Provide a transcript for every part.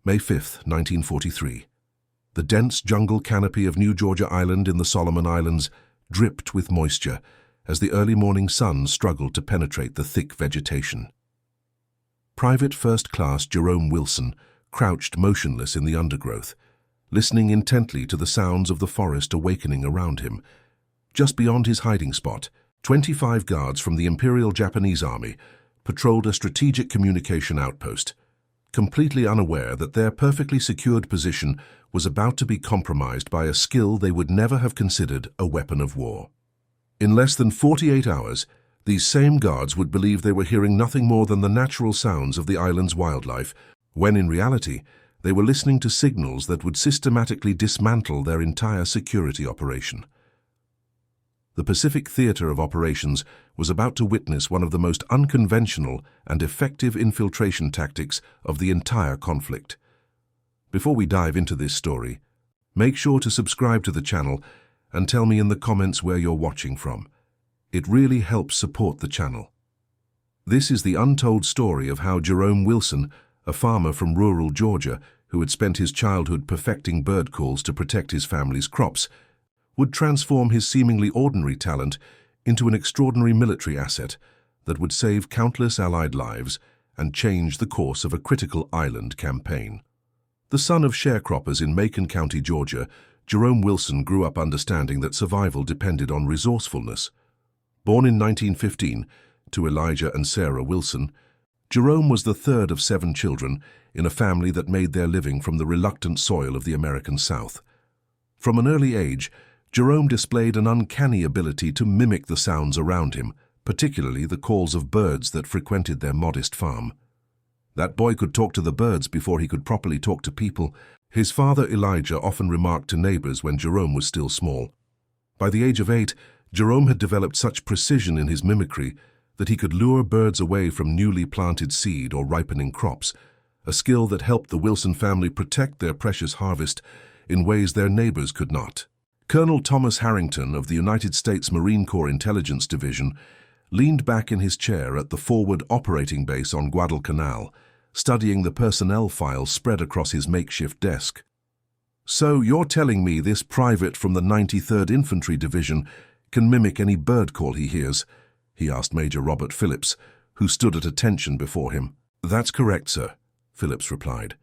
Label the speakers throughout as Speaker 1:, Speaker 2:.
Speaker 1: May 5, 1943. The dense jungle canopy of New Georgia Island in the Solomon Islands dripped with moisture as the early morning sun struggled to penetrate the thick vegetation. Private First Class Jerome Wilson crouched motionless in the undergrowth, listening intently to the sounds of the forest awakening around him. Just beyond his hiding spot, 25 guards from the Imperial Japanese Army patrolled a strategic communication outpost, completely unaware that their perfectly secured position was about to be compromised by a skill they would never have considered a weapon of war. In less than 48 hours, these same guards would believe they were hearing nothing more than the natural sounds of the island's wildlife, when in reality, they were listening to signals that would systematically dismantle their entire security operation. The Pacific Theater of Operations was about to witness one of the most unconventional and effective infiltration tactics of the entire conflict. Before we dive into this story, make sure to subscribe to the channel and tell me in the comments where you're watching from. It really helps support the channel. This is the untold story of how Jerome Wilson, a farmer from rural Georgia who had spent his childhood perfecting bird calls to protect his family's crops, would transform his seemingly ordinary talent into an extraordinary military asset that would save countless Allied lives and change the course of a critical island campaign. The son of sharecroppers in Macon County, Georgia, Jerome Wilson grew up understanding that survival depended on resourcefulness. Born in 1915 to Elijah and Sarah Wilson, Jerome was the third of 7 children in a family that made their living from the reluctant soil of the American South. From an early age, Jerome displayed an uncanny ability to mimic the sounds around him, particularly the calls of birds that frequented their modest farm. That boy could talk to the birds before he could properly talk to people. His father Elijah often remarked to neighbors when Jerome was still small. By the age of 8, Jerome had developed such precision in his mimicry that he could lure birds away from newly planted seed or ripening crops, a skill that helped the Wilson family protect their precious harvest in ways their neighbors could not. Colonel Thomas Harrington of the United States Marine Corps Intelligence Division leaned back in his chair at the forward operating base on Guadalcanal, studying the personnel files spread across his makeshift desk. "So you're telling me this private from the 93rd Infantry Division can mimic any bird call he hears?" he asked Major Robert Phillips, who stood at attention before him. "That's correct, sir," Phillips replied.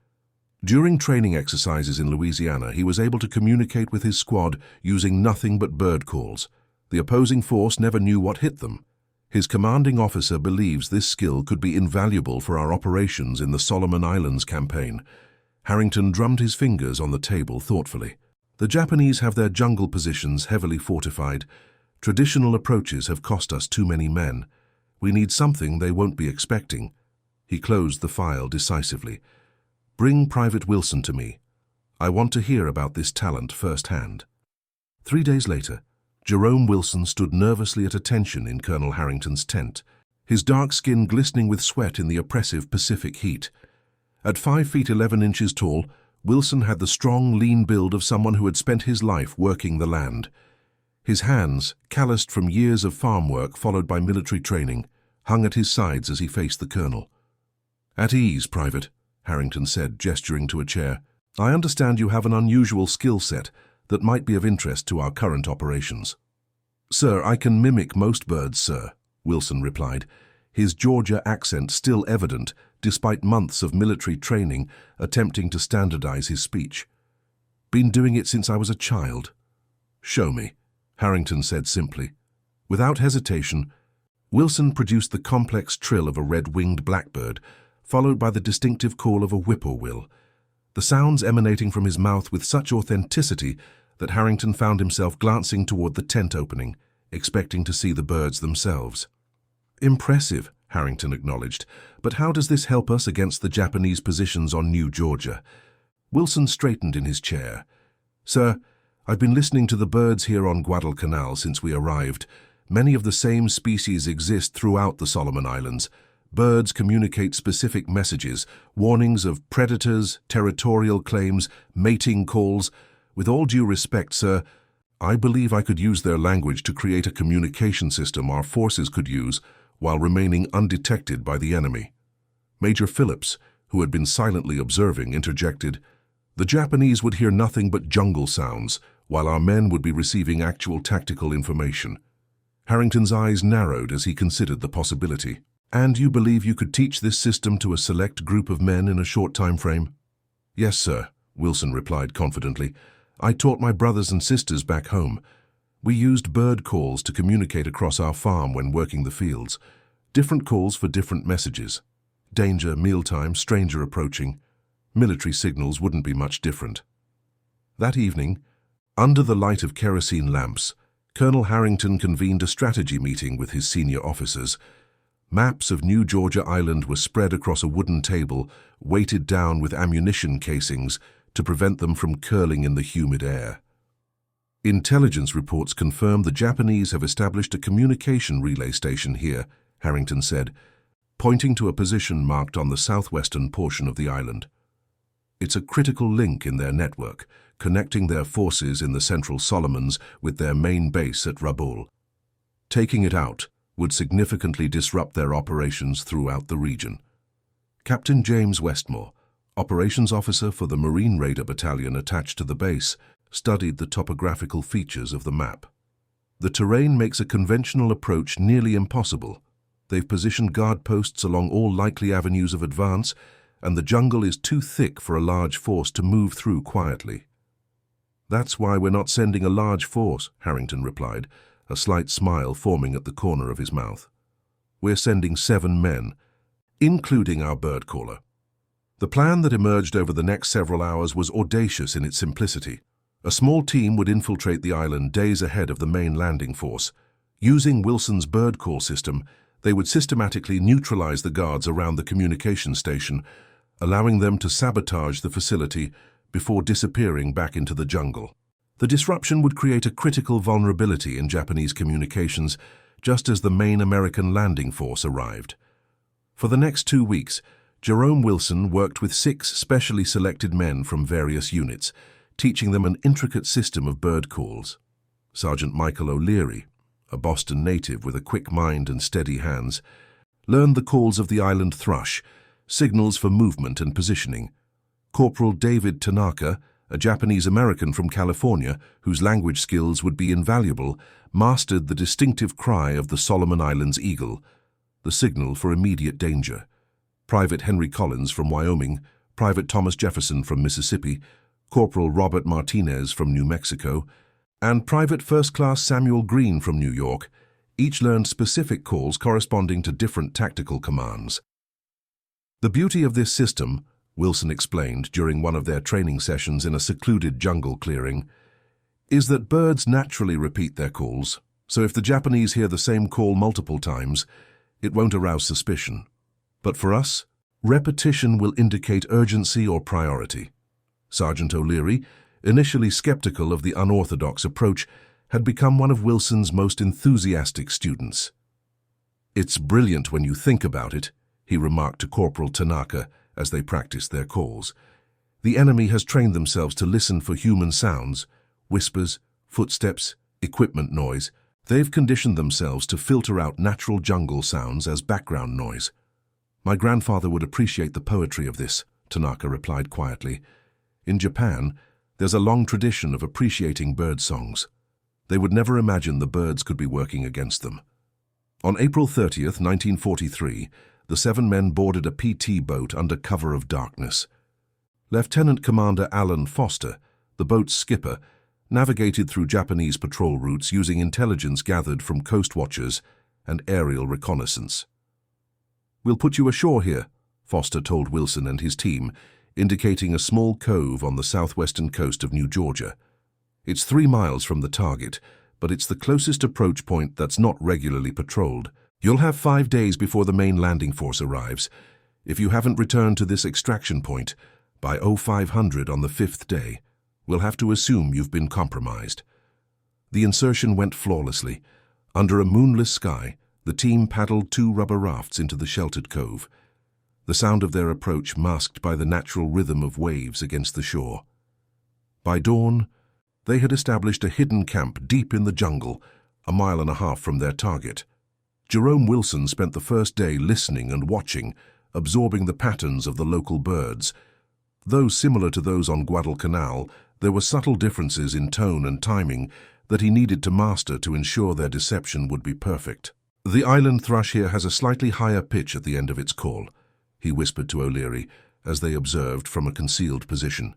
Speaker 1: During training exercises in Louisiana, he was able to communicate with his squad using nothing but bird calls. The opposing force never knew what hit them. His commanding officer believes this skill could be invaluable for our operations in the Solomon Islands campaign. Harrington drummed his fingers on the table thoughtfully. "The Japanese have their jungle positions heavily fortified. Traditional approaches have cost us too many men. We need something they won't be expecting." He closed the file decisively. "Bring Private Wilson to me. I want to hear about this talent firsthand." 3 days later, Jerome Wilson stood nervously at attention in Colonel Harrington's tent, his dark skin glistening with sweat in the oppressive Pacific heat. At 5 feet 11 inches tall, Wilson had the strong, lean build of someone who had spent his life working the land. His hands, calloused from years of farm work followed by military training, hung at his sides as he faced the colonel. "At ease, Private," Harrington said, gesturing to a chair. "I understand you have an unusual skill set that might be of interest to our current operations." "Sir, I can mimic most birds, sir," Wilson replied, his Georgia accent still evident despite months of military training attempting to standardize his speech. "Been doing it since I was a child." "Show me," Harrington said simply. Without hesitation, Wilson produced the complex trill of a red-winged blackbird, followed by the distinctive call of a whippoorwill, the sounds emanating from his mouth with such authenticity that Harrington found himself glancing toward the tent opening, expecting to see the birds themselves. "Impressive," Harrington acknowledged, "but how does this help us against the Japanese positions on New Georgia?" Wilson straightened in his chair. "Sir, I've been listening to the birds here on Guadalcanal since we arrived. Many of the same species exist throughout the Solomon Islands. Birds communicate specific messages, warnings of predators, territorial claims, mating calls. With all due respect, sir, I believe I could use their language to create a communication system our forces could use while remaining undetected by the enemy." Major Phillips, who had been silently observing, interjected, "The Japanese would hear nothing but jungle sounds, while our men would be receiving actual tactical information." Harrington's eyes narrowed as he considered the possibility. "And you believe you could teach this system to a select group of men in a short time frame?" "Yes, sir," Wilson replied confidently. "I taught my brothers and sisters back home. We used bird calls to communicate across our farm when working the fields. Different calls for different messages. Danger, mealtime, stranger approaching. Military signals wouldn't be much different." That evening, under the light of kerosene lamps, Colonel Harrington convened a strategy meeting with his senior officers. Maps of New Georgia Island were spread across a wooden table, weighted down with ammunition casings to prevent them from curling in the humid air. "Intelligence reports confirm the Japanese have established a communication relay station here," Harrington said, pointing to a position marked on the southwestern portion of the island. "It's a critical link in their network, connecting their forces in the Central Solomons with their main base at Rabaul. Taking it out would significantly disrupt their operations throughout the region." Captain James Westmore, operations officer for the Marine Raider Battalion attached to the base, studied the topographical features of the map. "The terrain makes a conventional approach nearly impossible. They've positioned guard posts along all likely avenues of advance, and the jungle is too thick for a large force to move through quietly." "That's why we're not sending a large force," Harrington replied, a slight smile forming at the corner of his mouth. "We're sending 7 men, including our bird caller." The plan that emerged over the next several hours was audacious in its simplicity. A small team would infiltrate the island days ahead of the main landing force. Using Wilson's bird call system, they would systematically neutralize the guards around the communication station, allowing them to sabotage the facility before disappearing back into the jungle. The disruption would create a critical vulnerability in Japanese communications just as the main American landing force arrived. For the next 2 weeks, Jerome Wilson worked with 6 specially selected men from various units, teaching them an intricate system of bird calls. Sergeant Michael O'Leary, a Boston native with a quick mind and steady hands, learned the calls of the island thrush, signals for movement and positioning. Corporal David Tanaka, a Japanese-American from California whose language skills would be invaluable, mastered the distinctive cry of the Solomon Islands eagle, the signal for immediate danger. Private Henry Collins from Wyoming, Private Thomas Jefferson from Mississippi, Corporal Robert Martinez from New Mexico, and Private First Class Samuel Green from New York, each learned specific calls corresponding to different tactical commands. "The beauty of this system," Wilson explained during one of their training sessions in a secluded jungle clearing, "is that birds naturally repeat their calls, so if the Japanese hear the same call multiple times, it won't arouse suspicion. But for us, repetition will indicate urgency or priority." Sergeant O'Leary, initially skeptical of the unorthodox approach, had become one of Wilson's most enthusiastic students. "It's brilliant when you think about it," he remarked to Corporal Tanaka as they practiced their calls. "The enemy has trained themselves to listen for human sounds, whispers, footsteps, equipment noise. They've conditioned themselves to filter out natural jungle sounds as background noise." "My grandfather would appreciate the poetry of this," Tanaka replied quietly. "In Japan, there's a long tradition of appreciating bird songs. They would never imagine the birds could be working against them." On April 30th, 1943, the 7 men boarded a PT boat under cover of darkness. Lieutenant Commander Alan Foster, the boat's skipper, navigated through Japanese patrol routes using intelligence gathered from coast watchers and aerial reconnaissance. "We'll put you ashore here," Foster told Wilson and his team, indicating a small cove on the southwestern coast of New Georgia. "It's 3 miles from the target, but it's the closest approach point that's not regularly patrolled. You'll have 5 days before the main landing force arrives. If you haven't returned to this extraction point by 0500 on the 5th day, we'll have to assume you've been compromised." The insertion went flawlessly. Under a moonless sky, the team paddled 2 rubber rafts into the sheltered cove, the sound of their approach masked by the natural rhythm of waves against the shore. By dawn, they had established a hidden camp deep in the jungle, a mile and a half from their target. Jerome Wilson spent the first day listening and watching, absorbing the patterns of the local birds. Though similar to those on Guadalcanal, there were subtle differences in tone and timing that he needed to master to ensure their deception would be perfect. "The island thrush here has a slightly higher pitch at the end of its call," he whispered to O'Leary as they observed from a concealed position.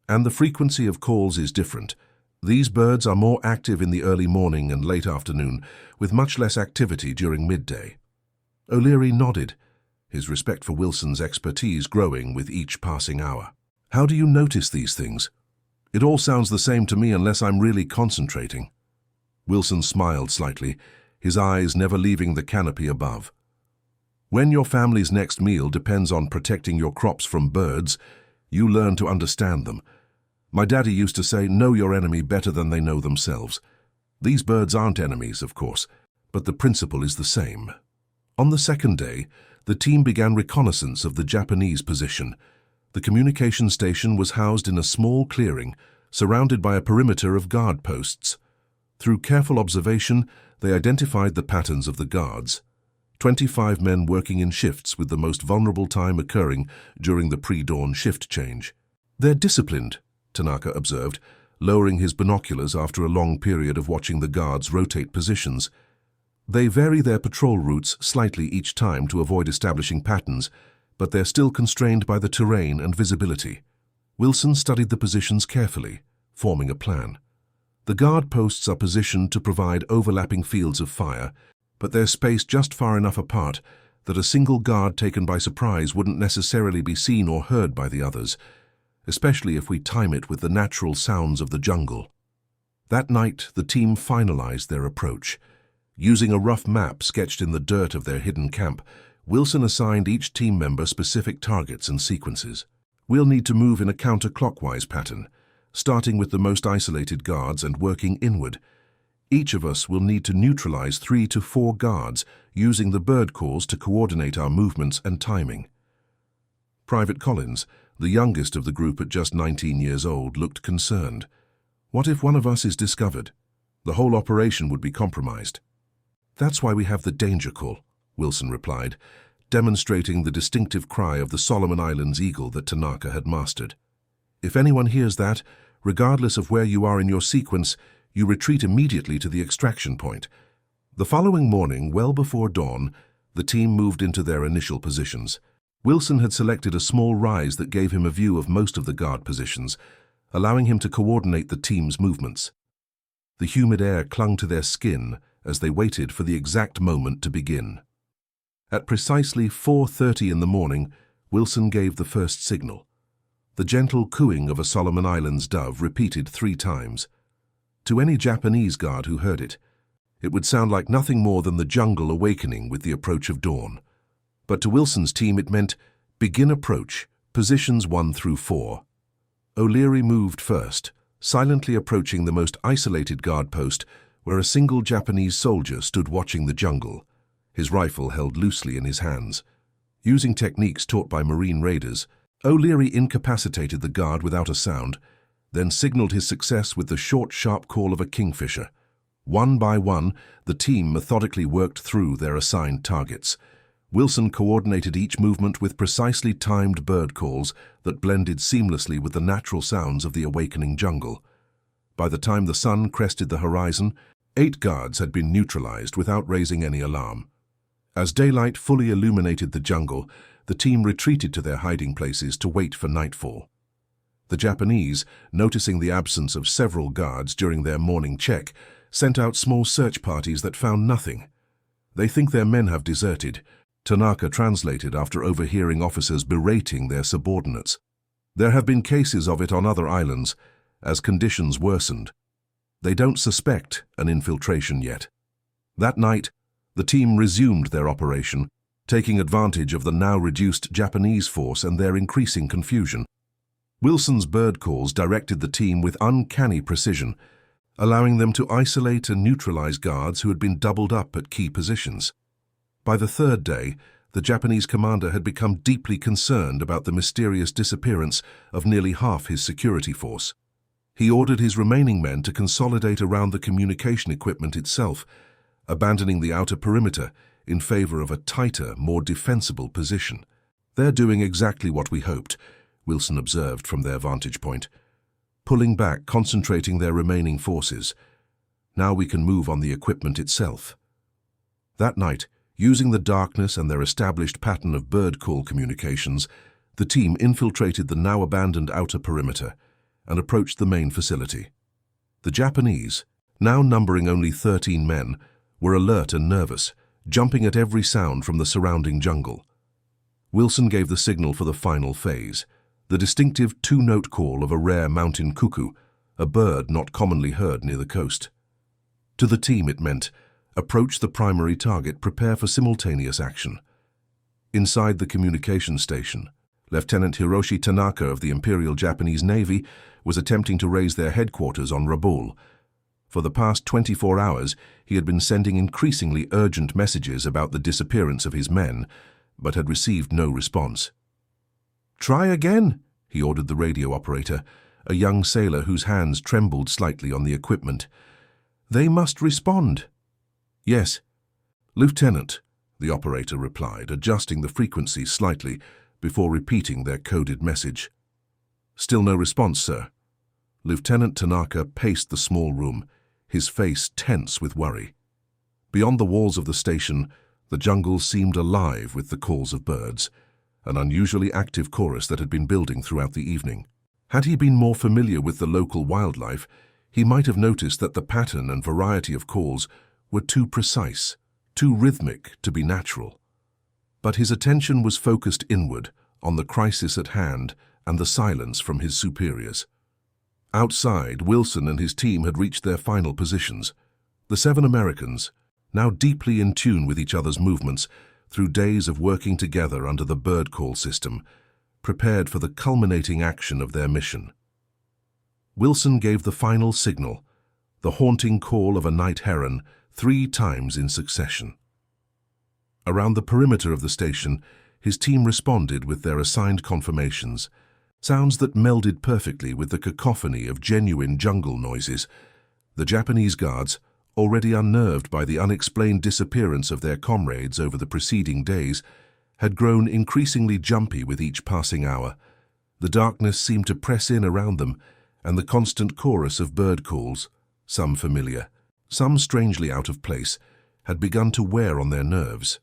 Speaker 1: "And the frequency of calls is different. These birds are more active in the early morning and late afternoon, with much less activity during midday." O'Leary nodded, his respect for Wilson's expertise growing with each passing hour. "How do you notice these things? It all sounds the same to me unless I'm really concentrating." Wilson smiled slightly, his eyes never leaving the canopy above. "When your family's next meal depends on protecting your crops from birds, you learn to understand them. My daddy used to say, know your enemy better than they know themselves. These birds aren't enemies, of course, but the principle is the same." On the second day, the team began reconnaissance of the Japanese position. The communication station was housed in a small clearing, surrounded by a perimeter of guard posts. Through careful observation, they identified the patterns of the guards. 25 men working in shifts with the most vulnerable time occurring during the pre-dawn shift change. "They're disciplined," Tanaka observed, lowering his binoculars after a long period of watching the guards rotate positions. "They vary their patrol routes slightly each time to avoid establishing patterns, but they're still constrained by the terrain and visibility." Wilson studied the positions carefully, forming a plan. The guard posts are positioned to provide overlapping fields of fire, but they're spaced just far enough apart that a single guard taken by surprise wouldn't necessarily be seen or heard by the others, especially if we time it with the natural sounds of the jungle. That night, the team finalized their approach. Using a rough map sketched in the dirt of their hidden camp, Wilson assigned each team member specific targets and sequences. "We'll need to move in a counterclockwise pattern, starting with the most isolated guards and working inward. Each of us will need to neutralize 3 to 4 guards, using the bird calls to coordinate our movements and timing." Private Collins, the youngest of the group at just 19 years old, looked concerned. "What if one of us is discovered? The whole operation would be compromised." "That's why we have the danger call," Wilson replied, demonstrating the distinctive cry of the Solomon Islands eagle that Tanaka had mastered. "If anyone hears that, regardless of where you are in your sequence, you retreat immediately to the extraction point." The following morning, well before dawn, the team moved into their initial positions. Wilson had selected a small rise that gave him a view of most of the guard positions, allowing him to coordinate the team's movements. The humid air clung to their skin as they waited for the exact moment to begin. At precisely 4:30 in the morning, Wilson gave the first signal. The gentle cooing of a Solomon Islands dove repeated 3 times. To any Japanese guard who heard it, it would sound like nothing more than the jungle awakening with the approach of dawn. But to Wilson's team it meant, begin approach, positions 1 through 4. O'Leary moved first, silently approaching the most isolated guard post where a single Japanese soldier stood watching the jungle, his rifle held loosely in his hands. Using techniques taught by Marine raiders, O'Leary incapacitated the guard without a sound, then signaled his success with the short, sharp call of a kingfisher. One by one, the team methodically worked through their assigned targets. Wilson coordinated each movement with precisely timed bird calls that blended seamlessly with the natural sounds of the awakening jungle. By the time the sun crested the horizon, 8 guards had been neutralized without raising any alarm. As daylight fully illuminated the jungle, the team retreated to their hiding places to wait for nightfall. The Japanese, noticing the absence of several guards during their morning check, sent out small search parties that found nothing. "They think their men have deserted," Tanaka translated after overhearing officers berating their subordinates. "There have been cases of it on other islands, as conditions worsened. They don't suspect an infiltration yet." That night, the team resumed their operation, taking advantage of the now reduced Japanese force and their increasing confusion. Wilson's bird calls directed the team with uncanny precision, allowing them to isolate and neutralize guards who had been doubled up at key positions. By the 3rd day, the Japanese commander had become deeply concerned about the mysterious disappearance of nearly half his security force. He ordered his remaining men to consolidate around the communication equipment itself, abandoning the outer perimeter in favor of a tighter, more defensible position. "They're doing exactly what we hoped," Wilson observed from their vantage point. "Pulling back, concentrating their remaining forces. Now we can move on the equipment itself." That night, using the darkness and their established pattern of bird call communications, the team infiltrated the now-abandoned outer perimeter and approached the main facility. The Japanese, now numbering only 13 men, were alert and nervous, jumping at every sound from the surrounding jungle. Wilson gave the signal for the final phase, the distinctive two-note call of a rare mountain cuckoo, a bird not commonly heard near the coast. To the team it meant, approach the primary target, prepare for simultaneous action. Inside the communication station, Lieutenant Hiroshi Tanaka of the Imperial Japanese Navy was attempting to raise their headquarters on Rabaul. For the past 24 hours, he had been sending increasingly urgent messages about the disappearance of his men, but had received no response. "Try again," he ordered the radio operator, a young sailor whose hands trembled slightly on the equipment. "They must respond." "Yes, Lieutenant," the operator replied, adjusting the frequency slightly before repeating their coded message. "Still no response, sir." Lieutenant Tanaka paced the small room, his face tense with worry. Beyond the walls of the station, the jungle seemed alive with the calls of birds, an unusually active chorus that had been building throughout the evening. Had he been more familiar with the local wildlife, he might have noticed that the pattern and variety of calls were too precise, too rhythmic to be natural. But his attention was focused inward, on the crisis at hand and the silence from his superiors. Outside, Wilson and his team had reached their final positions. The 7 Americans, now deeply in tune with each other's movements through days of working together under the bird call system, prepared for the culminating action of their mission. Wilson gave the final signal, the haunting call of a night heron, 3 times in succession. Around the perimeter of the station, his team responded with their assigned confirmations, sounds that melded perfectly with the cacophony of genuine jungle noises. The Japanese guards, already unnerved by the unexplained disappearance of their comrades over the preceding days, had grown increasingly jumpy with each passing hour. The darkness seemed to press in around them, and the constant chorus of bird calls, some familiar, some strangely out of place, had begun to wear on their nerves.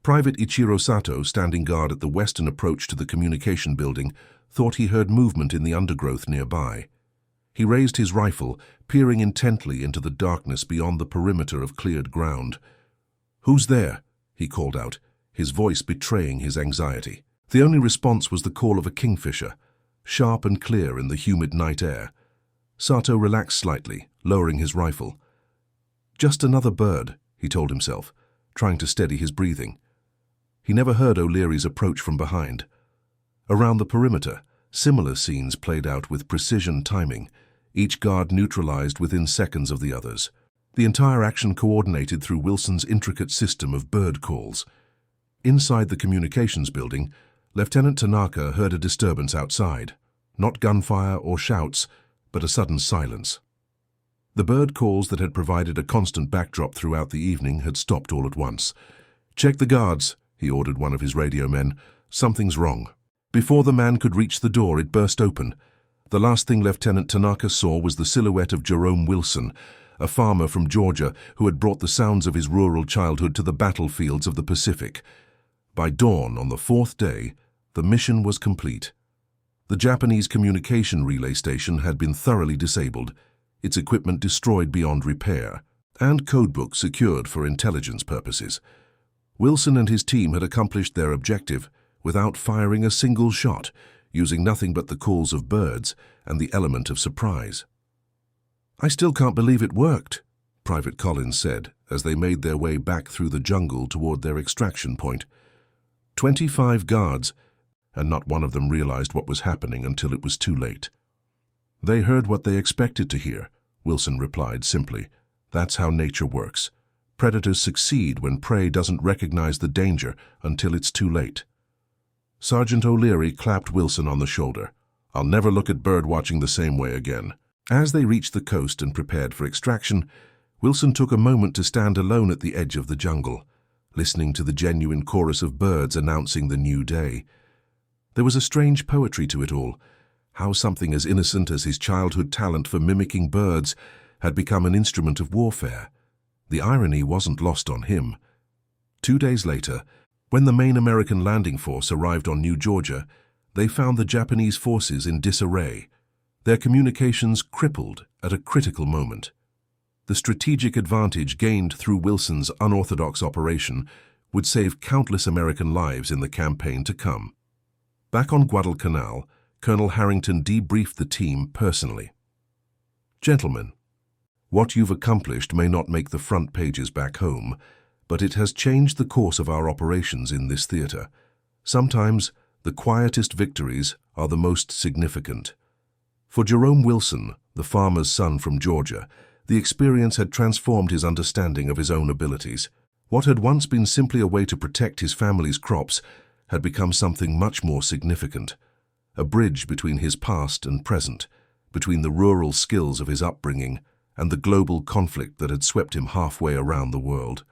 Speaker 1: Private Ichiro Sato, standing guard at the western approach to the communication building, thought he heard movement in the undergrowth nearby. He raised his rifle, peering intently into the darkness beyond the perimeter of cleared ground. "Who's there?" he called out, his voice betraying his anxiety. The only response was the call of a kingfisher, sharp and clear in the humid night air. Sato relaxed slightly, lowering his rifle. "Just another bird," he told himself, trying to steady his breathing. He never heard O'Leary's approach from behind. Around the perimeter, similar scenes played out with precision timing, each guard neutralized within seconds of the others. The entire action coordinated through Wilson's intricate system of bird calls. Inside the communications building, Lieutenant Tanaka heard a disturbance outside. Not gunfire or shouts, but a sudden silence. The bird calls that had provided a constant backdrop throughout the evening had stopped all at once. "Check the guards," he ordered one of his radio men. "Something's wrong." Before the man could reach the door, it burst open. The last thing Lieutenant Tanaka saw was the silhouette of Jerome Wilson, a farmer from Georgia who had brought the sounds of his rural childhood to the battlefields of the Pacific. By dawn on the 4th day, the mission was complete. The Japanese communication relay station had been thoroughly disabled, its equipment destroyed beyond repair, and codebook secured for intelligence purposes. Wilson and his team had accomplished their objective without firing a single shot, using nothing but the calls of birds and the element of surprise. "I still can't believe it worked," Private Collins said as they made their way back through the jungle toward their extraction point. 25 guards, and not one of them realized what was happening until it was too late. "They heard what they expected to hear," Wilson replied simply. "That's how nature works. Predators succeed when prey doesn't recognize the danger until it's too late." Sergeant O'Leary clapped Wilson on the shoulder. "I'll never look at bird watching the same way again." As they reached the coast and prepared for extraction, Wilson took a moment to stand alone at the edge of the jungle, listening to the genuine chorus of birds announcing the new day. There was a strange poetry to it all, how something as innocent as his childhood talent for mimicking birds had become an instrument of warfare. The irony wasn't lost on him. 2 days later, when the main American landing force arrived on New Georgia, they found the Japanese forces in disarray, their communications crippled at a critical moment. The strategic advantage gained through Wilson's unorthodox operation would save countless American lives in the campaign to come. Back on Guadalcanal, Colonel Harrington debriefed the team personally. "Gentlemen, what you've accomplished may not make the front pages back home, but it has changed the course of our operations in this theater. Sometimes the quietest victories are the most significant." For Jerome Wilson, the farmer's son from Georgia, the experience had transformed his understanding of his own abilities. What had once been simply a way to protect his family's crops had become something much more significant, a bridge between his past and present, between the rural skills of his upbringing and the global conflict that had swept him halfway around the world.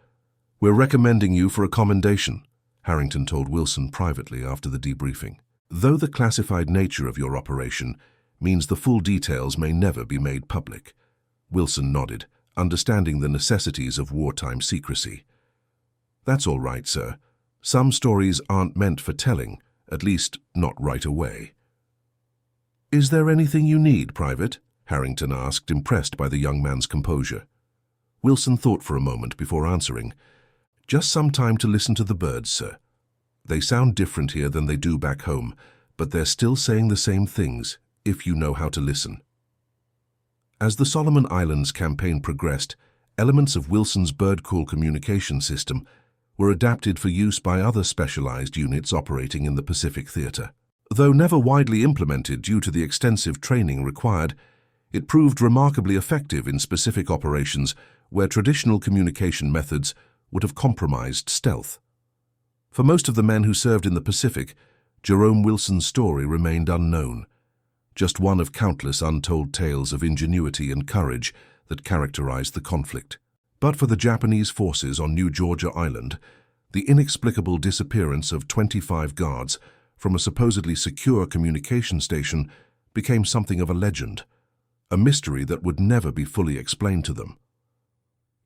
Speaker 1: "We're recommending you for a commendation," Harrington told Wilson privately after the debriefing. "Though the classified nature of your operation means the full details may never be made public." Wilson nodded, understanding the necessities of wartime secrecy. "That's all right, sir. Some stories aren't meant for telling, at least not right away." "Is there anything you need, Private?" Harrington asked, impressed by the young man's composure. Wilson thought for a moment before answering. "Just some time to listen to the birds, sir. They sound different here than they do back home, but they're still saying the same things, if you know how to listen." As the Solomon Islands campaign progressed, elements of Wilson's bird call communication system were adapted for use by other specialized units operating in the Pacific Theater. Though never widely implemented due to the extensive training required, it proved remarkably effective in specific operations where traditional communication methods would have compromised stealth. For most of the men who served in the Pacific, Jerome Wilson's story remained unknown, just one of countless untold tales of ingenuity and courage that characterized the conflict. But for the Japanese forces on New Georgia Island, the inexplicable disappearance of 25 guards from a supposedly secure communication station became something of a legend, a mystery that would never be fully explained to them.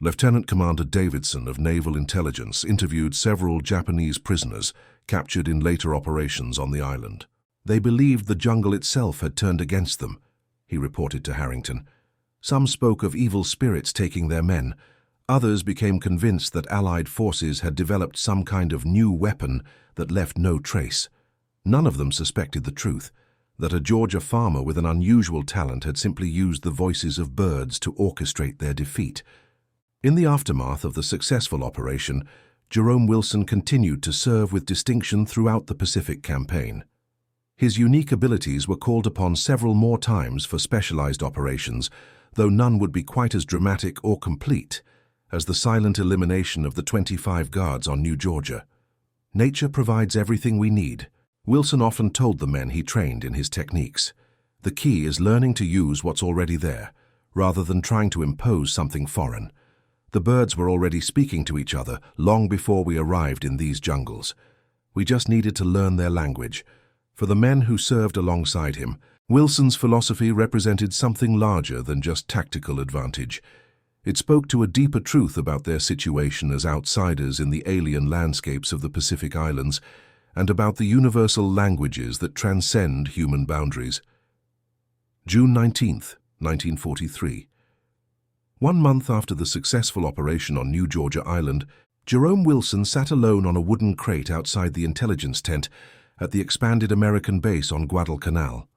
Speaker 1: Lieutenant Commander Davidson of Naval Intelligence interviewed several Japanese prisoners captured in later operations on the island. "They believed the jungle itself had turned against them," he reported to Harrington. "Some spoke of evil spirits taking their men. Others became convinced that Allied forces had developed some kind of new weapon that left no trace. None of them suspected the truth, that a Georgia farmer with an unusual talent had simply used the voices of birds to orchestrate their defeat." In the aftermath of the successful operation, Jerome Wilson continued to serve with distinction throughout the Pacific campaign. His unique abilities were called upon several more times for specialized operations, though none would be quite as dramatic or complete as the silent elimination of the 25 guards on New Georgia. "Nature provides everything we need," Wilson often told the men he trained in his techniques. "The key is learning to use what's already there, rather than trying to impose something foreign. The birds were already speaking to each other long before we arrived in these jungles. We just needed to learn their language." For the men who served alongside him, Wilson's philosophy represented something larger than just tactical advantage. It spoke to a deeper truth about their situation as outsiders in the alien landscapes of the Pacific Islands, and about the universal languages that transcend human boundaries. June 19th, 1943. 1 month after the successful operation on New Georgia Island, Jerome Wilson sat alone on a wooden crate outside the intelligence tent at the expanded American base on Guadalcanal.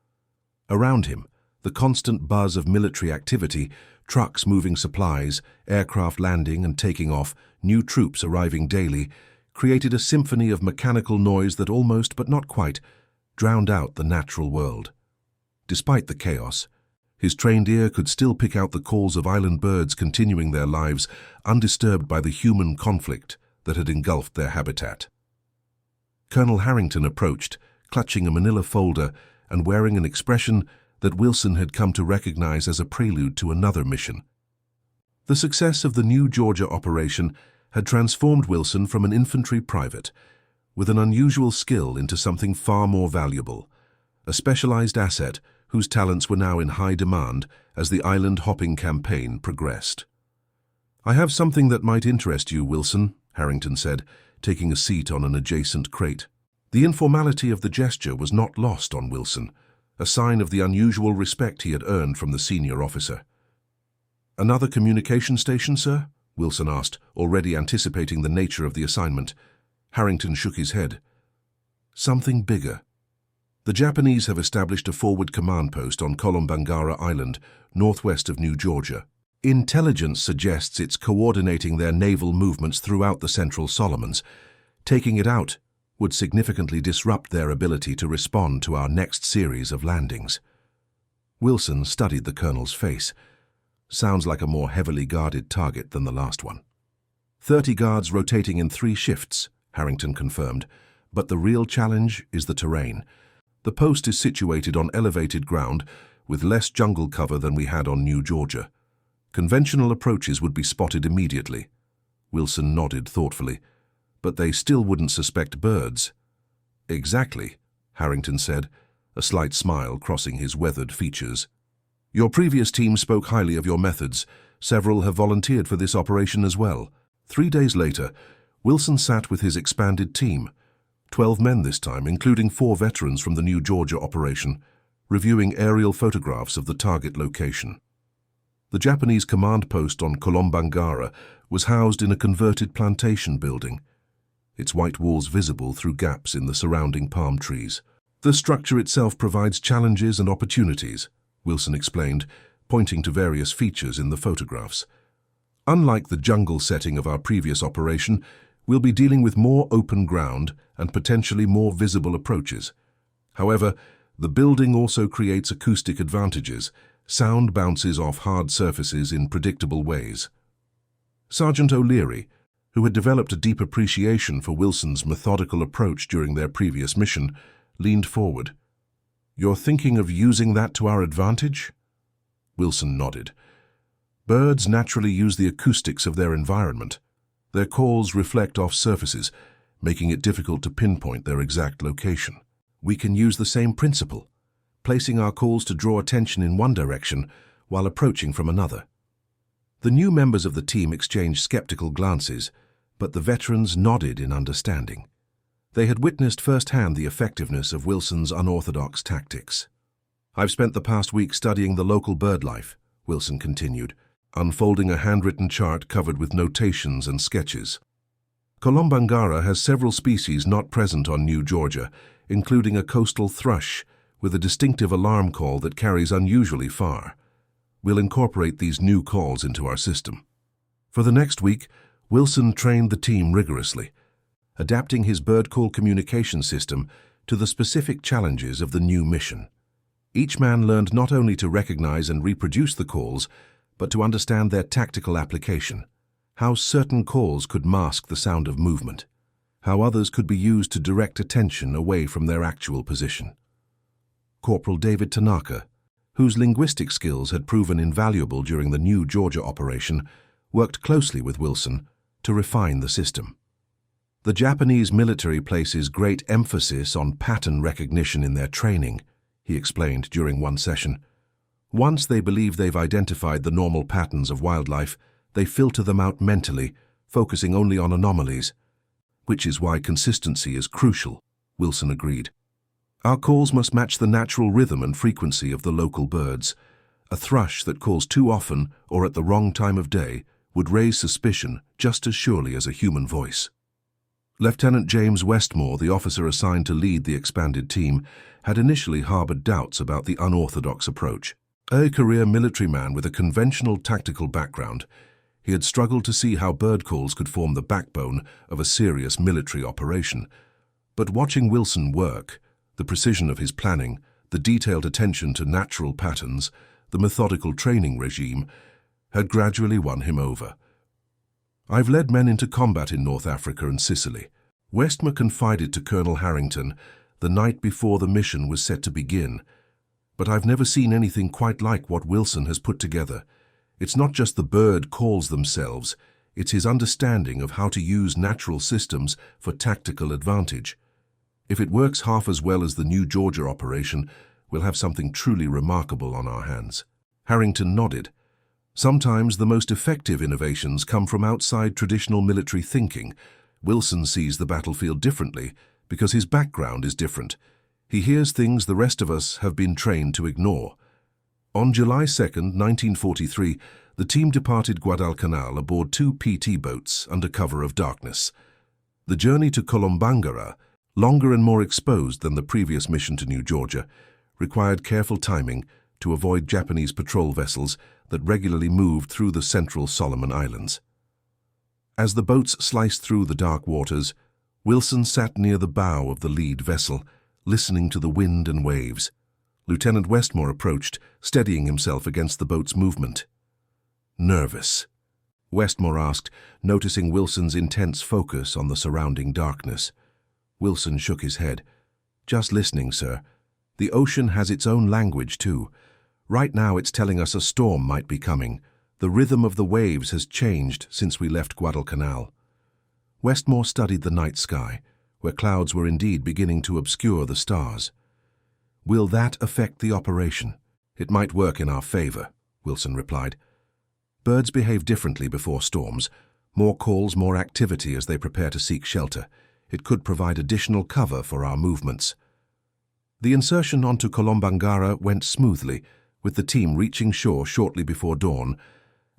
Speaker 1: Around him, the constant buzz of military activity, trucks moving supplies, aircraft landing and taking off, new troops arriving daily, created a symphony of mechanical noise that almost, but not quite, drowned out the natural world. Despite the chaos, his trained ear could still pick out the calls of island birds continuing their lives undisturbed by the human conflict that had engulfed their habitat. Colonel Harrington approached, clutching a manila folder and wearing an expression that Wilson had come to recognize as a prelude to another mission. The success of the New Georgia operation had transformed Wilson from an infantry private, with an unusual skill into something far more valuable, a specialized asset whose talents were now in high demand as the island-hopping campaign progressed. "I have something that might interest you, Wilson," Harrington said, taking a seat on an adjacent crate. The informality of the gesture was not lost on Wilson, a sign of the unusual respect he had earned from the senior officer. "Another communication station, sir?" Wilson asked, already anticipating the nature of the assignment. Harrington shook his head. "Something bigger. The Japanese have established a forward command post on Kolombangara Island, northwest of New Georgia. Intelligence suggests it's coordinating their naval movements throughout the Central Solomons. Taking it out would significantly disrupt their ability to respond to our next series of landings." Wilson studied the colonel's face. Sounds like a more heavily guarded target than the last one. 30 guards rotating in 3 shifts, Harrington confirmed, but the real challenge is the terrain. The post is situated on elevated ground with less jungle cover than we had on New Georgia. Conventional approaches would be spotted immediately. Wilson nodded thoughtfully. "But they still wouldn't suspect birds." "Exactly," Harrington said, a slight smile crossing his weathered features. "Your previous team spoke highly of your methods. Several have volunteered for this operation as well." 3 days later, Wilson sat with his expanded team, 12 men this time, including 4 veterans from the New Georgia operation, reviewing aerial photographs of the target location. The Japanese command post on Kolombangara was housed in a converted plantation building, its white walls visible through gaps in the surrounding palm trees. "The structure itself provides challenges and opportunities," Wilson explained, pointing to various features in the photographs. "Unlike the jungle setting of our previous operation, we'll be dealing with more open ground and potentially more visible approaches. However, the building also creates acoustic advantages. Sound bounces off hard surfaces in predictable ways." Sergeant O'Leary, who had developed a deep appreciation for Wilson's methodical approach during their previous mission, leaned forward. "You're thinking of using that to our advantage?" Wilson nodded. "Birds naturally use the acoustics of their environment. Their calls reflect off surfaces, making it difficult to pinpoint their exact location. We can use the same principle, placing our calls to draw attention in one direction while approaching from another." The new members of the team exchanged skeptical glances, but the veterans nodded in understanding. They had witnessed firsthand the effectiveness of Wilson's unorthodox tactics. "I've spent the past week studying the local bird life," Wilson continued, unfolding a handwritten chart covered with notations and sketches. "Kolombangara has several species not present on New Georgia, including a coastal thrush with a distinctive alarm call that carries unusually far. We'll incorporate these new calls into our system." For the next week, Wilson trained the team rigorously, adapting his bird call communication system to the specific challenges of the new mission. Each man learned not only to recognize and reproduce the calls, but to understand their tactical application, how certain calls could mask the sound of movement, how others could be used to direct attention away from their actual position. Corporal David Tanaka, whose linguistic skills had proven invaluable during the New Georgia operation, worked closely with Wilson to refine the system. "The Japanese military places great emphasis on pattern recognition in their training," he explained during one session. "Once they believe they've identified the normal patterns of wildlife, they filter them out mentally, focusing only on anomalies. Which is why consistency is crucial," Wilson agreed. "Our calls must match the natural rhythm and frequency of the local birds. A thrush that calls too often or at the wrong time of day would raise suspicion just as surely as a human voice." Lieutenant James Westmore, the officer assigned to lead the expanded team, had initially harbored doubts about the unorthodox approach. A career military man with a conventional tactical background, he had struggled to see how bird calls could form the backbone of a serious military operation. But watching Wilson work, the precision of his planning, the detailed attention to natural patterns, the methodical training regime, had gradually won him over. "I've led men into combat in North Africa and Sicily," Westmore confided to Colonel Harrington the night before the mission was set to begin. "But I've never seen anything quite like what Wilson has put together. It's not just the bird calls themselves, It's his understanding of how to use natural systems for tactical advantage. If it works half as well as the New Georgia operation, we'll have something truly remarkable on our hands. Harrington nodded. Sometimes the most effective innovations come from outside traditional military thinking. Wilson sees the battlefield differently because his background is different. He hears things the rest of us have been trained to ignore. On July 2nd, 1943, the team departed Guadalcanal aboard 2 PT boats under cover of darkness. The journey to Colombangara, longer and more exposed than the previous mission to New Georgia, required careful timing to avoid Japanese patrol vessels that regularly moved through the central Solomon Islands. As the boats sliced through the dark waters, Wilson sat near the bow of the lead vessel, listening to the wind and waves. Lieutenant Westmore approached, steadying himself against the boat's movement. "Nervous?" Westmore asked, noticing Wilson's intense focus on the surrounding darkness. Wilson shook his head. "Just listening, sir. The ocean has its own language, too. Right now it's telling us a storm might be coming. The rhythm of the waves has changed since we left Guadalcanal." Westmore studied the night sky, where clouds were indeed beginning to obscure the stars. "Will that affect the operation?" "It might work in our favor," Wilson replied. "Birds behave differently before storms. More calls, more activity as they prepare to seek shelter. It could provide additional cover for our movements." The insertion onto Colombangara went smoothly, with the team reaching shore shortly before dawn,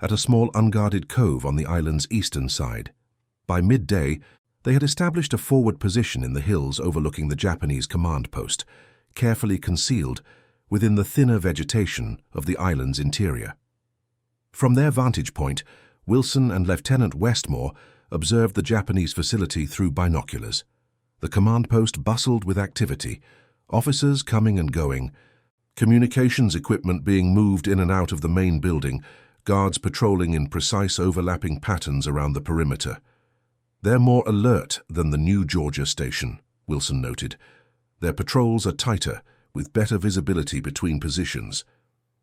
Speaker 1: at a small unguarded cove on the island's eastern side. By midday, they had established a forward position in the hills overlooking the Japanese command post, carefully concealed within the thinner vegetation of the island's interior. From their vantage point, Wilson and Lieutenant Westmore observed the Japanese facility through binoculars. The command post bustled with activity, officers coming and going, communications equipment being moved in and out of the main building, guards patrolling in precise overlapping patterns around the perimeter. "They're more alert than the New Georgia station," Wilson noted. "Their patrols are tighter, with better visibility between positions."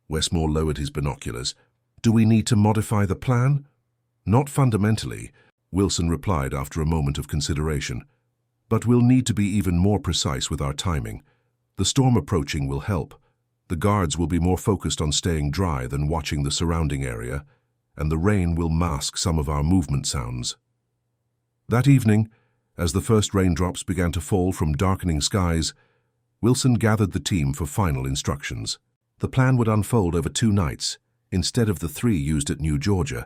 Speaker 1: Westmore lowered his binoculars. "Do we need to modify the plan?" "Not fundamentally," Wilson replied after a moment of consideration. "But we'll need to be even more precise with our timing. The storm approaching will help. The guards will be more focused on staying dry than watching the surrounding area, and the rain will mask some of our movement sounds." That evening, as the first raindrops began to fall from darkening skies, Wilson gathered the team for final instructions. The plan would unfold over 2 nights, instead of the 3 used at New Georgia,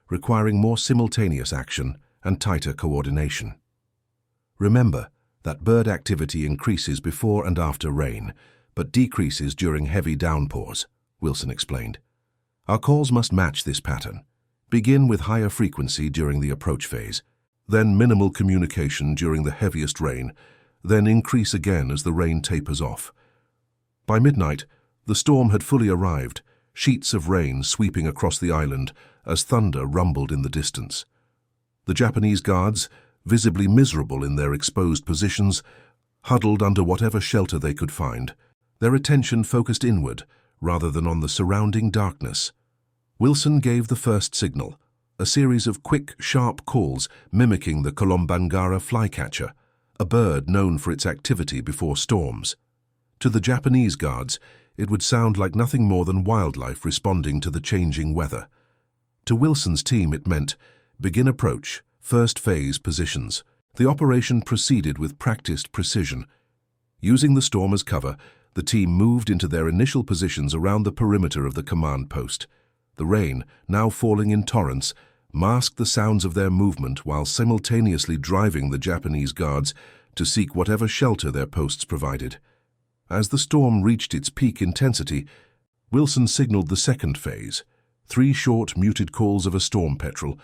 Speaker 1: requiring more simultaneous action and tighter coordination. "Remember that bird activity increases before and after rain, but decreases during heavy downpours," Wilson explained. "Our calls must match this pattern. Begin with higher frequency during the approach phase, then minimal communication during the heaviest rain, then increase again as the rain tapers off." By midnight, the storm had fully arrived, sheets of rain sweeping across the island as thunder rumbled in the distance. The Japanese guards, visibly miserable in their exposed positions, huddled under whatever shelter they could find, their attention focused inward rather than on the surrounding darkness. Wilson gave the first signal, a series of quick, sharp calls mimicking the Colombangara flycatcher, a bird known for its activity before storms. To the Japanese guards, it would sound like nothing more than wildlife responding to the changing weather. To Wilson's team it meant, begin approach, first phase positions. The operation proceeded with practiced precision. Using the storm as cover, the team moved into their initial positions around the perimeter of the command post. The rain, now falling in torrents, masked the sounds of their movement while simultaneously driving the Japanese guards to seek whatever shelter their posts provided. As the storm reached its peak intensity, Wilson signaled the second phase, 3 short, muted calls of a storm petrel,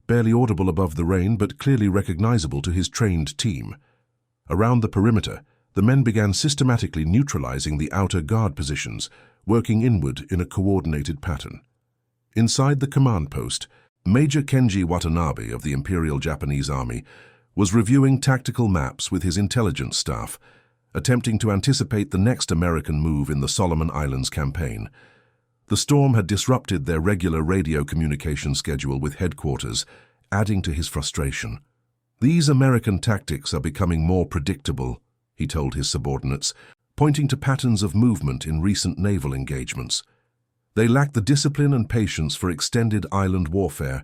Speaker 1: barely audible above the rain but clearly recognizable to his trained team. Around the perimeter, the men began systematically neutralizing the outer guard positions, working inward in a coordinated pattern. Inside the command post, Major Kenji Watanabe of the Imperial Japanese Army was reviewing tactical maps with his intelligence staff, attempting to anticipate the next American move in the Solomon Islands campaign. The storm had disrupted their regular radio communication schedule with headquarters, adding to his frustration. "These American tactics are becoming more predictable," he told his subordinates, pointing to patterns of movement in recent naval engagements. "They lack the discipline and patience for extended island warfare.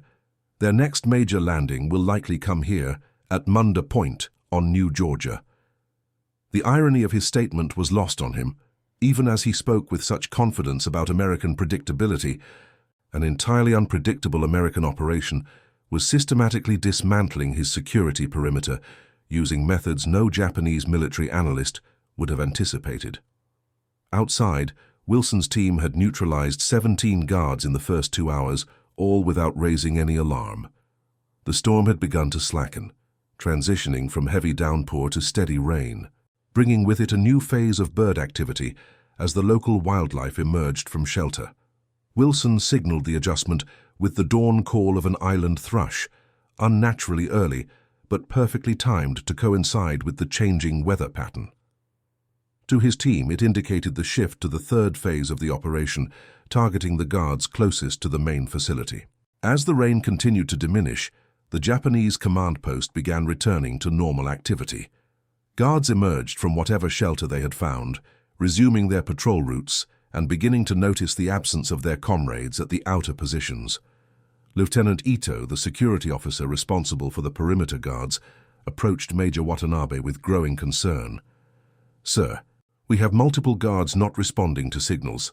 Speaker 1: Their next major landing will likely come here, at Munda Point, on New Georgia." The irony of his statement was lost on him. Even as he spoke with such confidence about American predictability, an entirely unpredictable American operation was systematically dismantling his security perimeter using methods no Japanese military analyst would have anticipated. Outside, Wilson's team had neutralized 17 guards in the first 2 hours, all without raising any alarm. The storm had begun to slacken, transitioning from heavy downpour to steady rain, bringing with it a new phase of bird activity as the local wildlife emerged from shelter. Wilson signaled the adjustment with the dawn call of an island thrush, unnaturally early but perfectly timed to coincide with the changing weather pattern. To his team, it indicated the shift to the third phase of the operation, targeting the guards closest to the main facility. As the rain continued to diminish, the Japanese command post began returning to normal activity. Guards emerged from whatever shelter they had found, resuming their patrol routes and beginning to notice the absence of their comrades at the outer positions. Lieutenant Ito, the security officer responsible for the perimeter guards, approached Major Watanabe with growing concern. "Sir, we have multiple guards not responding to signals.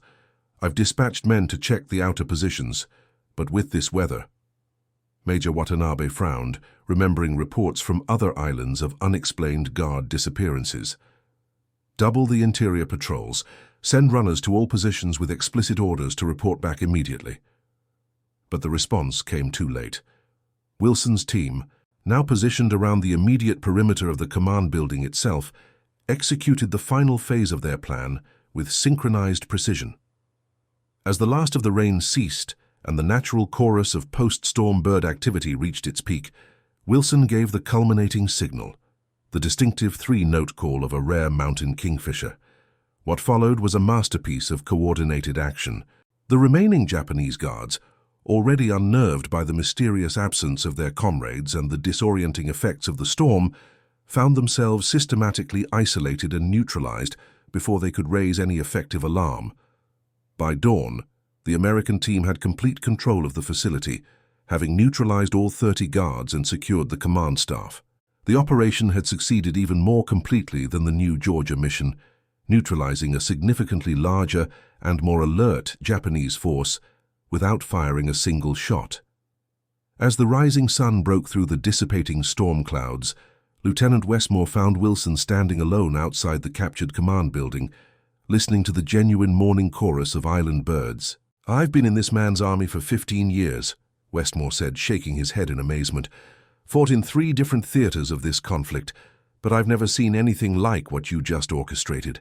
Speaker 1: I've dispatched men to check the outer positions, but with this weather..." Major Watanabe frowned, remembering reports from other islands of unexplained guard disappearances. "Double the interior patrols. Send runners to all positions with explicit orders to report back immediately." But the response came too late. Wilson's team, now positioned around the immediate perimeter of the command building itself, executed the final phase of their plan with synchronized precision. As the last of the rain ceased and the natural chorus of post-storm bird activity reached its peak, Wilson gave the culminating signal, the distinctive 3-note call of a rare mountain kingfisher. What followed was a masterpiece of coordinated action. The remaining Japanese guards, already unnerved by the mysterious absence of their comrades and the disorienting effects of the storm, found themselves systematically isolated and neutralized before they could raise any effective alarm. By dawn, the American team had complete control of the facility, having neutralized all 30 guards and secured the command staff. The operation had succeeded even more completely than the New Georgia mission, neutralizing a significantly larger and more alert Japanese force without firing a single shot. As the rising sun broke through the dissipating storm clouds, Lieutenant Westmore found Wilson standing alone outside the captured command building, listening to the genuine morning chorus of island birds. "I've been in this man's army for 15 years, Westmore said, shaking his head in amazement. "Fought in 3 different theaters of this conflict, but I've never seen anything like what you just orchestrated."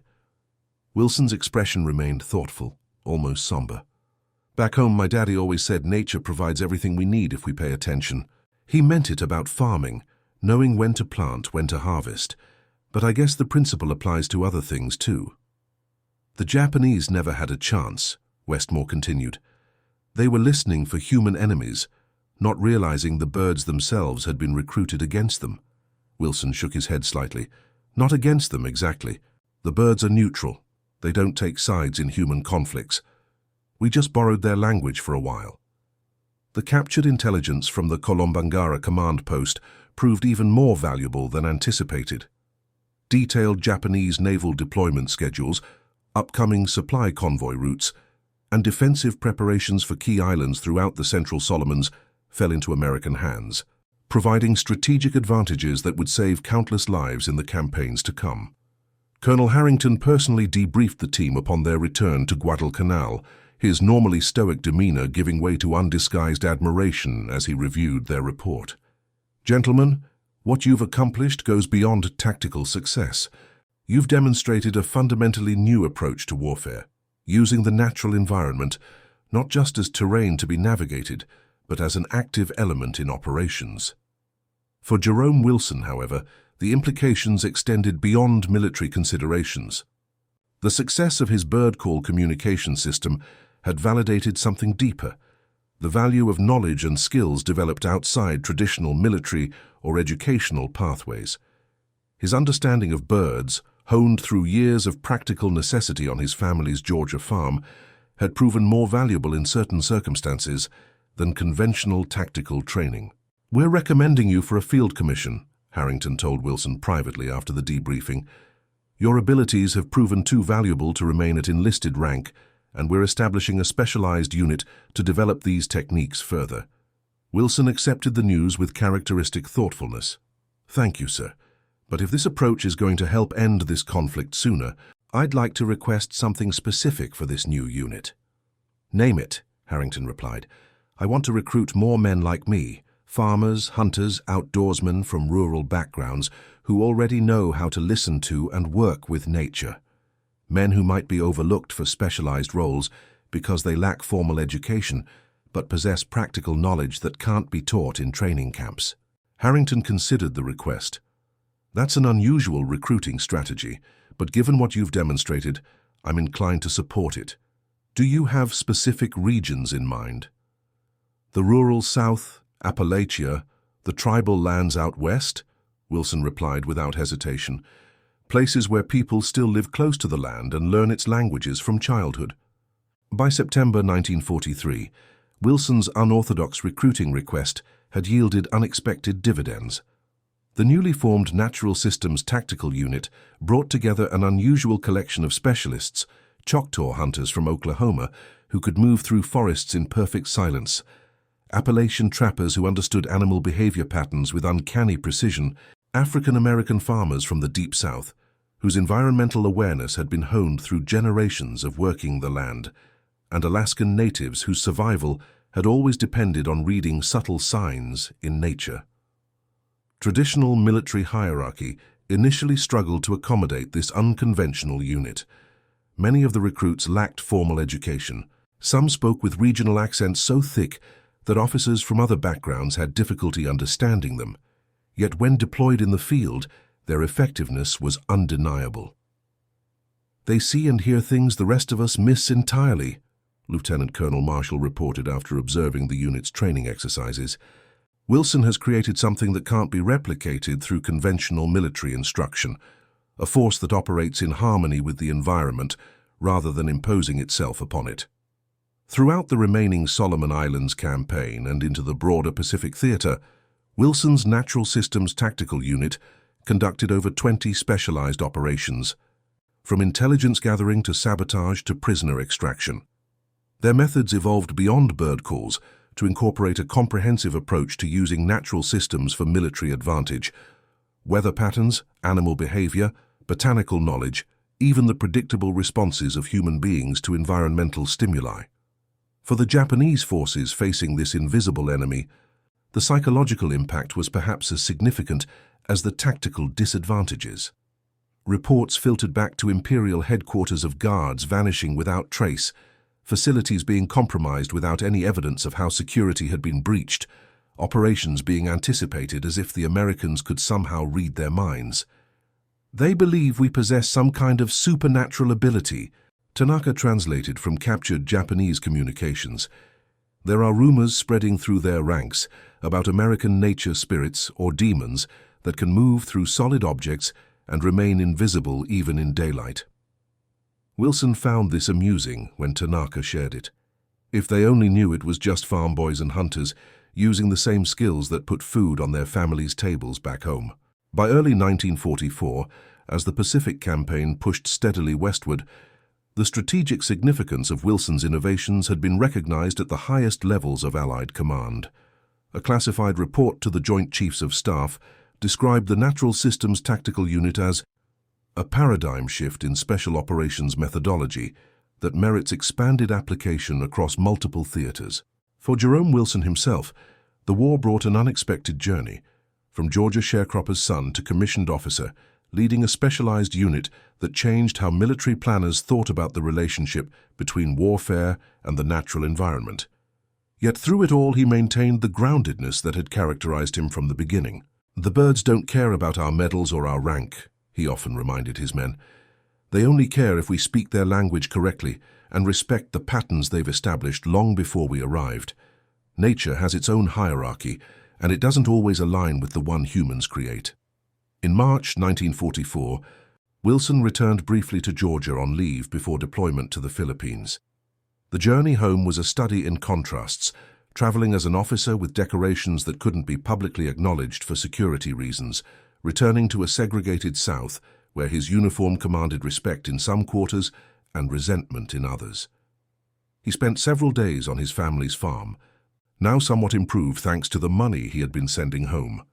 Speaker 1: Wilson's expression remained thoughtful, almost somber. "Back home, my daddy always said nature provides everything we need if we pay attention. He meant it about farming, knowing when to plant, when to harvest. But I guess the principle applies to other things too." "The Japanese never had a chance," Westmore continued. "They were listening for human enemies, not realizing the birds themselves had been recruited against them." Wilson shook his head slightly. "Not against them, exactly. The birds are neutral. They don't take sides in human conflicts. We just borrowed their language for a while." The captured intelligence from the Kolombangara command post proved even more valuable than anticipated. Detailed Japanese naval deployment schedules, upcoming supply convoy routes, and defensive preparations for key islands throughout the Central Solomons fell into American hands, providing strategic advantages that would save countless lives in the campaigns to come. Colonel Harrington personally debriefed the team upon their return to Guadalcanal, his normally stoic demeanor giving way to undisguised admiration as he reviewed their report. "Gentlemen, what you've accomplished goes beyond tactical success. You've demonstrated a fundamentally new approach to warfare, using the natural environment not just as terrain to be navigated, but as an active element in operations." For Jerome Wilson, however, the implications extended beyond military considerations. The success of his bird call communication system had validated something deeper, the value of knowledge and skills developed outside traditional military or educational pathways. His understanding of birds, honed through years of practical necessity on his family's Georgia farm, had proven more valuable in certain circumstances than conventional tactical training. "We're recommending you for a field commission," Harrington told Wilson privately after the debriefing. "Your abilities have proven too valuable to remain at enlisted rank, and we're establishing a specialized unit to develop these techniques further." Wilson accepted the news with characteristic thoughtfulness. "Thank you, sir. But if this approach is going to help end this conflict sooner, I'd like to request something specific for this new unit." "Name it," Harrington replied. "I want to recruit more men like me, farmers, hunters, outdoorsmen from rural backgrounds who already know how to listen to and work with nature. Men who might be overlooked for specialized roles because they lack formal education, but possess practical knowledge that can't be taught in training camps." Harrington considered the request. "That's an unusual recruiting strategy, but given what you've demonstrated, I'm inclined to support it. Do you have specific regions in mind?" "The rural South, Appalachia, the tribal lands out west," Wilson replied without hesitation. "Places where people still live close to the land and learn its languages from childhood." By September 1943, Wilson's unorthodox recruiting request had yielded unexpected dividends. The newly formed Natural Systems Tactical Unit brought together an unusual collection of specialists, Choctaw hunters from Oklahoma who could move through forests in perfect silence, Appalachian trappers who understood animal behavior patterns with uncanny precision, African-American farmers from the Deep South, whose environmental awareness had been honed through generations of working the land, and Alaskan natives whose survival had always depended on reading subtle signs in nature. Traditional military hierarchy initially struggled to accommodate this unconventional unit. Many of the recruits lacked formal education. Some spoke with regional accents so thick that officers from other backgrounds had difficulty understanding them. Yet when deployed in the field, their effectiveness was undeniable. "They see and hear things the rest of us miss entirely," Lieutenant Colonel Marshall reported after observing the unit's training exercises. "Wilson has created something that can't be replicated through conventional military instruction, a force that operates in harmony with the environment rather than imposing itself upon it." Throughout the remaining Solomon Islands campaign and into the broader Pacific Theater, Wilson's Natural Systems Tactical Unit conducted over 20 specialized operations, from intelligence gathering to sabotage to prisoner extraction. Their methods evolved beyond bird calls to incorporate a comprehensive approach to using natural systems for military advantage. Weather patterns, animal behavior, botanical knowledge, even the predictable responses of human beings to environmental stimuli. For the Japanese forces facing this invisible enemy, the psychological impact was perhaps as significant as the tactical disadvantages. Reports filtered back to Imperial headquarters of guards vanishing without trace, facilities being compromised without any evidence of how security had been breached, operations being anticipated as if the Americans could somehow read their minds. "They believe we possess some kind of supernatural ability," Tanaka translated from captured Japanese communications. "There are rumors spreading through their ranks about American nature spirits or demons that can move through solid objects and remain invisible even in daylight." Wilson found this amusing when Tanaka shared it. If they only knew it was just farm boys and hunters using the same skills that put food on their families' tables back home. By early 1944, as the Pacific Campaign pushed steadily westward, the strategic significance of Wilson's innovations had been recognized at the highest levels of Allied command. A classified report to the Joint Chiefs of Staff described the Natural Systems Tactical Unit as a paradigm shift in special operations methodology that merits expanded application across multiple theaters. For Jerome Wilson himself, the war brought an unexpected journey, from Georgia sharecropper's son to commissioned officer, leading a specialized unit that changed how military planners thought about the relationship between warfare and the natural environment. Yet through it all he maintained the groundedness that had characterized him from the beginning. "The birds don't care about our medals or our rank," he often reminded his men. "They only care if we speak their language correctly and respect the patterns they've established long before we arrived. Nature has its own hierarchy, and it doesn't always align with the one humans create. In March 1944, Wilson returned briefly to Georgia on leave before deployment to the Philippines. The journey home was a study in contrasts, traveling as an officer with decorations that couldn't be publicly acknowledged for security reasons, returning to a segregated South where his uniform commanded respect in some quarters and resentment in others. He spent several days on his family's farm, now somewhat improved thanks to the money he had been sending home.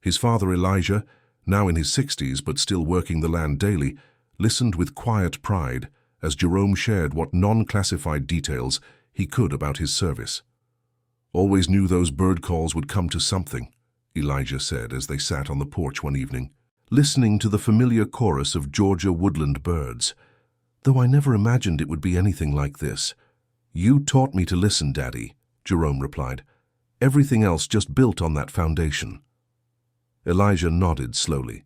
Speaker 1: His father Elijah, now in his 60s but still working the land daily, listened with quiet pride as Jerome shared what non-classified details he could about his service. "Always knew those bird calls would come to something," Elijah said as they sat on the porch one evening, listening to the familiar chorus of Georgia woodland birds. "Though I never imagined it would be anything like this." "You taught me to listen, Daddy," Jerome replied. "Everything else just built on that foundation." Elijah nodded slowly.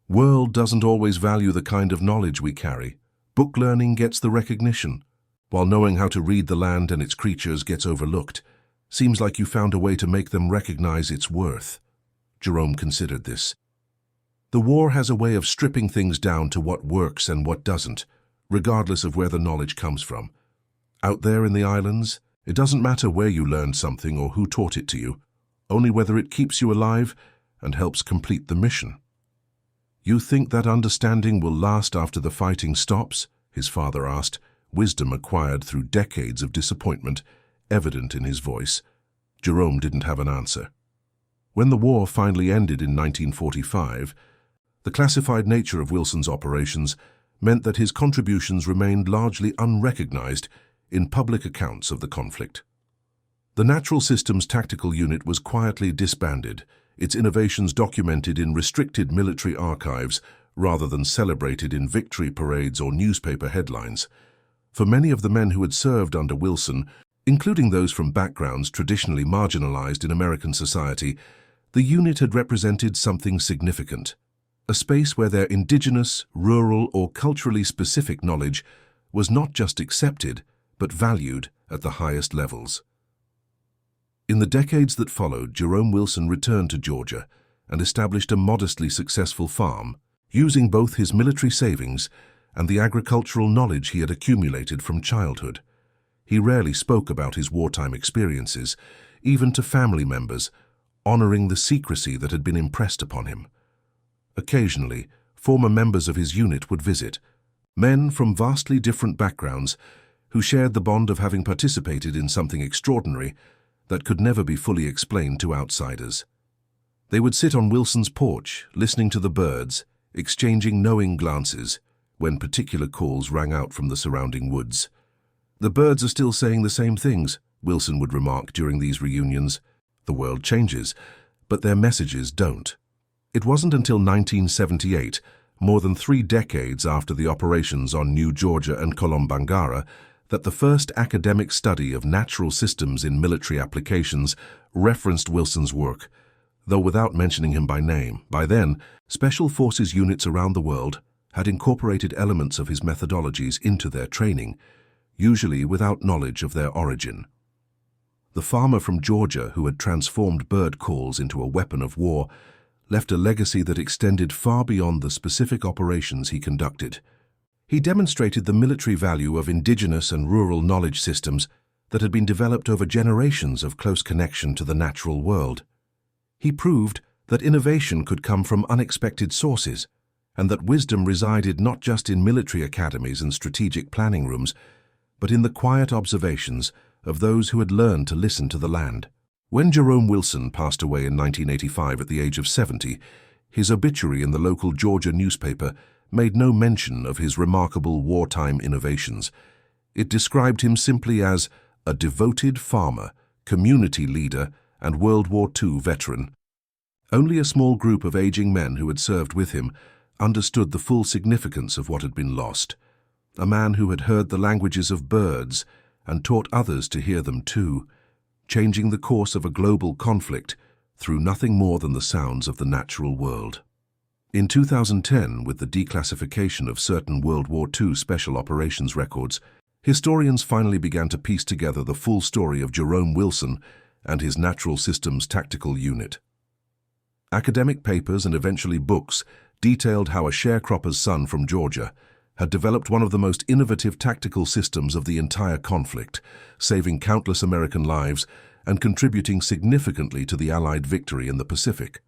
Speaker 1: "World doesn't always value the kind of knowledge we carry. Book learning gets the recognition, while knowing how to read the land and its creatures gets overlooked. Seems like you found a way to make them recognize its worth." Jerome considered this. "The war has a way of stripping things down to what works and what doesn't, regardless of where the knowledge comes from. Out there in the islands, it doesn't matter where you learned something or who taught it to you, only whether it keeps you alive and helps complete the mission." "You think that understanding will last after the fighting stops?" his father asked, wisdom acquired through decades of disappointment evident in his voice. Jerome didn't have an answer. When the war finally ended in 1945, the classified nature of Wilson's operations meant that his contributions remained largely unrecognized in public accounts of the conflict. The Natural Systems Tactical Unit was quietly disbanded, its innovations documented in restricted military archives rather than celebrated in victory parades or newspaper headlines. For many of the men who had served under Wilson, including those from backgrounds traditionally marginalized in American society, the unit had represented something significant, a space where their indigenous, rural, or culturally specific knowledge was not just accepted, but valued at the highest levels. In the decades that followed, Jerome Wilson returned to Georgia and established a modestly successful farm, using both his military savings and the agricultural knowledge he had accumulated from childhood. He rarely spoke about his wartime experiences, even to family members, honoring the secrecy that had been impressed upon him. Occasionally, former members of his unit would visit, men from vastly different backgrounds who shared the bond of having participated in something extraordinary that could never be fully explained to outsiders. They would sit on Wilson's porch, listening to the birds, exchanging knowing glances when particular calls rang out from the surrounding woods. "The birds are still saying the same things," Wilson would remark during these reunions. "The world changes, but their messages don't." It wasn't until 1978, more than 3 decades after the operations on New Georgia and Kolombangara, that the first academic study of natural systems in military applications referenced Wilson's work, though without mentioning him by name. By then, special forces units around the world had incorporated elements of his methodologies into their training, usually without knowledge of their origin. The farmer from Georgia who had transformed bird calls into a weapon of war left a legacy that extended far beyond the specific operations he conducted. He demonstrated the military value of indigenous and rural knowledge systems that had been developed over generations of close connection to the natural world. He proved that innovation could come from unexpected sources, and that wisdom resided not just in military academies and strategic planning rooms, but in the quiet observations of those who had learned to listen to the land. When Jerome Wilson passed away in 1985 at the age of 70, his obituary in the local Georgia newspaper made no mention of his remarkable wartime innovations. It described him simply as a devoted farmer, community leader, and World War II veteran. Only a small group of aging men who had served with him understood the full significance of what had been lost. A man who had heard the languages of birds and taught others to hear them too, changing the course of a global conflict through nothing more than the sounds of the natural world. In 2010, with the declassification of certain World War II special operations records, historians finally began to piece together the full story of Jerome Wilson and his Natural Systems Tactical Unit. Academic papers and eventually books detailed how a sharecropper's son from Georgia had developed one of the most innovative tactical systems of the entire conflict, saving countless American lives and contributing significantly to the Allied victory in the Pacific.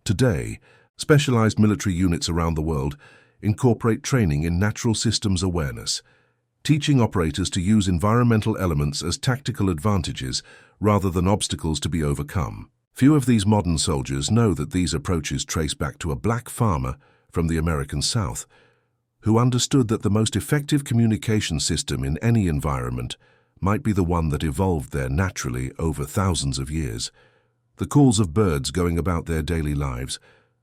Speaker 1: Today, specialized military units around the world incorporate training in natural systems awareness, teaching operators to use environmental elements as tactical advantages rather than obstacles to be overcome. Few of these modern soldiers know that these approaches trace back to a black farmer from the American South, who understood that the most effective communication system in any environment might be the one that evolved there naturally over thousands of years. The calls of birds going about their daily lives,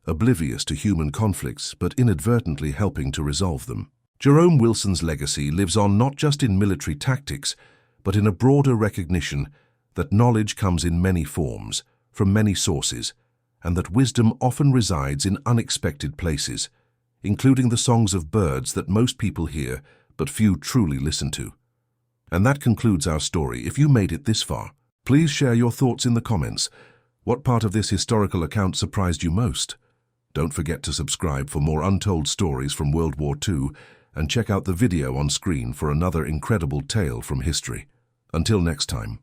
Speaker 1: oblivious to human conflicts but inadvertently helping to resolve them. Jerome Wilson's legacy lives on not just in military tactics, but in a broader recognition that knowledge comes in many forms, from many sources, and that wisdom often resides in unexpected places, including the songs of birds that most people hear but few truly listen to. And that concludes our story. If you made it this far, please share your thoughts in the comments. What part of this historical account surprised you most? Don't forget to subscribe for more untold stories from World War II and check out the video on screen for another incredible tale from history. Until next time.